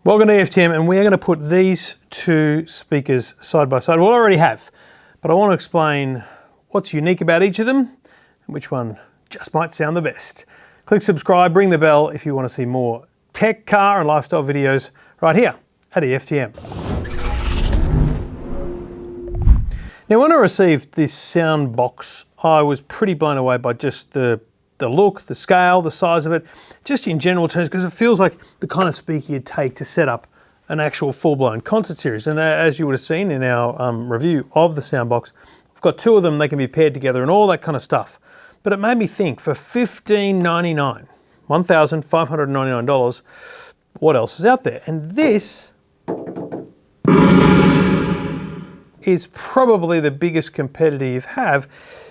Welcome to FTM, and we're going to put these two speakers side by side. Well, I already have, but I want to explain what's unique about each of them and which one just might sound the best. Click subscribe, ring the bell if you want to see more tech, car and lifestyle videos right here at EFTM. Now, when I received this SOUNDBOX, I was pretty blown away by just the look, the scale, the size of it, just in general terms, because it feels like the kind of speaker you'd take to set up an actual full-blown concert series. And as you would have seen in our review of the SOUNDBOX, I've got two of them, they can be paired together and all that kind of stuff. But it made me think, for $1,599, $1,599, what else is out there? And this is probably the biggest competitor you have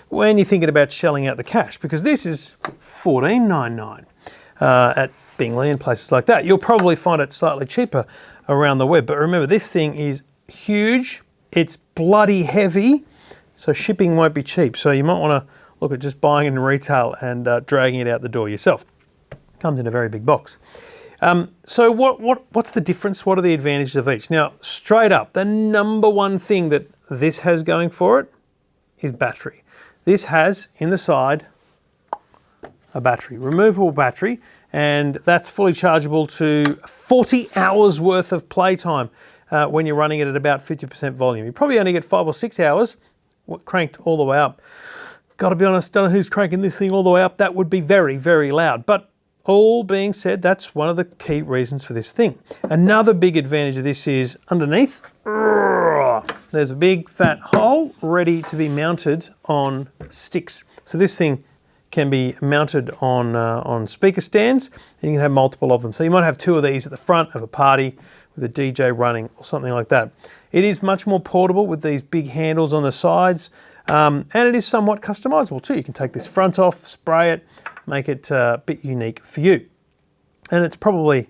when you're thinking about shelling out the cash, because this is $14.99 at Bingley and places like that. You'll probably find it slightly cheaper around the web, but remember, this thing is huge, it's bloody heavy, so shipping won't be cheap. So you might want to look at just buying it in retail and dragging it out the door yourself. Comes in a very big box. So what's the difference? What are the advantages of each? Now, straight up, the number one thing that this has going for it is battery. This has, in the side, a battery, removable battery, and that's fully chargeable to 40 hours worth of playtime when you're running it at about 50% volume. You probably only get 5 or 6 hours cranked all the way up. Got to be honest, don't know who's cranking this thing all the way up. That would be very, very loud. But all being said, that's one of the key reasons for this thing. Another big advantage of this is underneath, there's a big fat hole ready to be mounted on sticks. So this thing can be mounted on speaker stands, and you can have multiple of them. So you might have two of these at the front of a party with a DJ running or something like that. It is much more portable with these big handles on the sides, and it is somewhat customizable too. You can take this front off, spray it, make it a bit unique for you. And it's probably a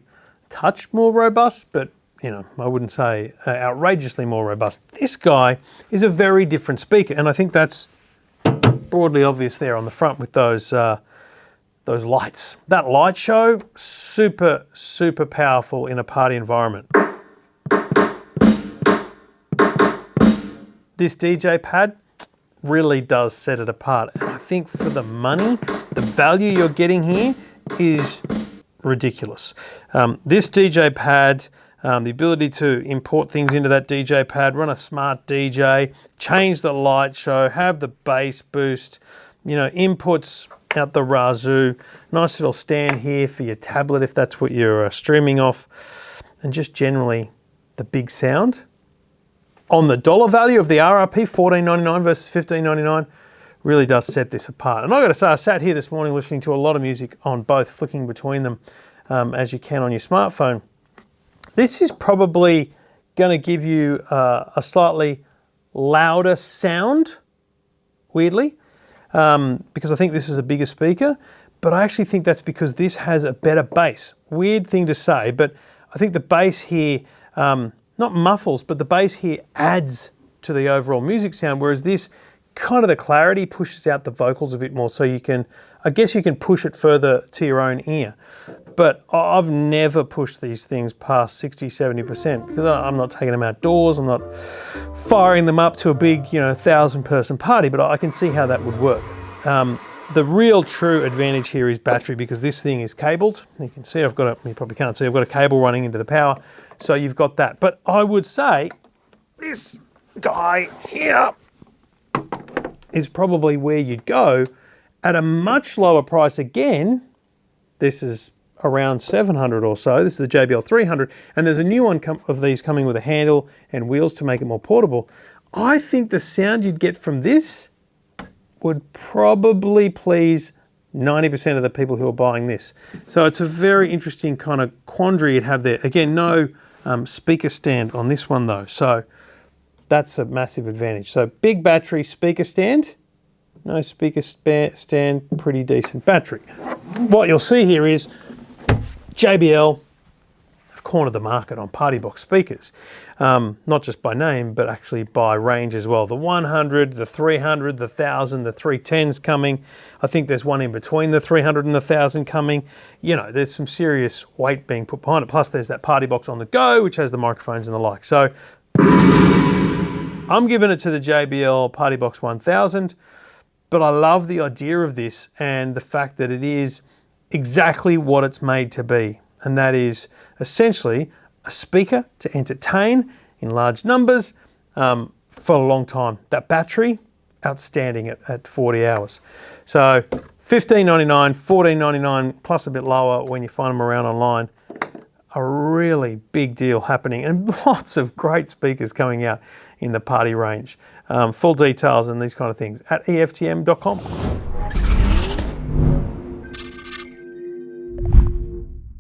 touch more robust, but you know, I wouldn't say outrageously more robust. This guy is a very different speaker, and I think that's broadly obvious there on the front with those lights. That light show, super, super powerful in a party environment. This DJ pad really does set it apart, and I think for the money, the value you're getting here is ridiculous. This DJ pad, the ability to import things into that DJ pad, run a smart DJ, change the light show, have the bass boost, you know, inputs out the razoo, nice little stand here for your tablet if that's what you're streaming off, and just generally the big sound. On the dollar value of the RRP, $14.99 versus $15.99, really does set this apart. And I've got to say, I sat here this morning listening to a lot of music on both, flicking between them as you can on your smartphone. This is probably going to give you a slightly louder sound, weirdly, because I think this is a bigger speaker, but I actually think that's because this has a better bass. Weird thing to say, but I think the bass here, not muffles, but the bass here adds to the overall music sound, whereas this kind of the clarity pushes out the vocals a bit more, so you can, I guess you can push it further to your own ear. But I've never pushed these things past 60, 70% because I'm not taking them outdoors, I'm not firing them up to a big, 1,000-person party, but I can see how that would work. The real true advantage here is battery, because this thing is cabled. You can see you probably can't see, I've got a cable running into the power, so you've got that. But I would say this guy here is probably where you'd go at a much lower price. Again, this is around $700 or so. This is the JBL 300, and there's a new one of these coming with a handle and wheels to make it more portable. I think the sound you'd get from this would probably please 90% of the people who are buying this. So it's a very interesting kind of quandary you'd have there. Again, no speaker stand on this one though, so that's a massive advantage. So big battery, speaker stand, no speaker stand, pretty decent battery. What you'll see here is JBL cornered the market on PARTYBOX speakers, not just by name, but actually by range as well. The 100, the 300, the 1000, the 310's coming. I think there's one in between the 300 and the 1000 coming. You know, there's some serious weight being put behind it. Plus there's that PARTYBOX on the go, which has the microphones and the like. So I'm giving it to the JBL PARTYBOX 1000, but I love the idea of this and the fact that it is exactly what it's made to be. And that is essentially a speaker to entertain in large numbers for a long time. That battery, outstanding at 40 hours. So $15.99, $14.99 plus a bit lower when you find them around online. A really big deal happening and lots of great speakers coming out in the party range. Full details and these kind of things at EFTM.com.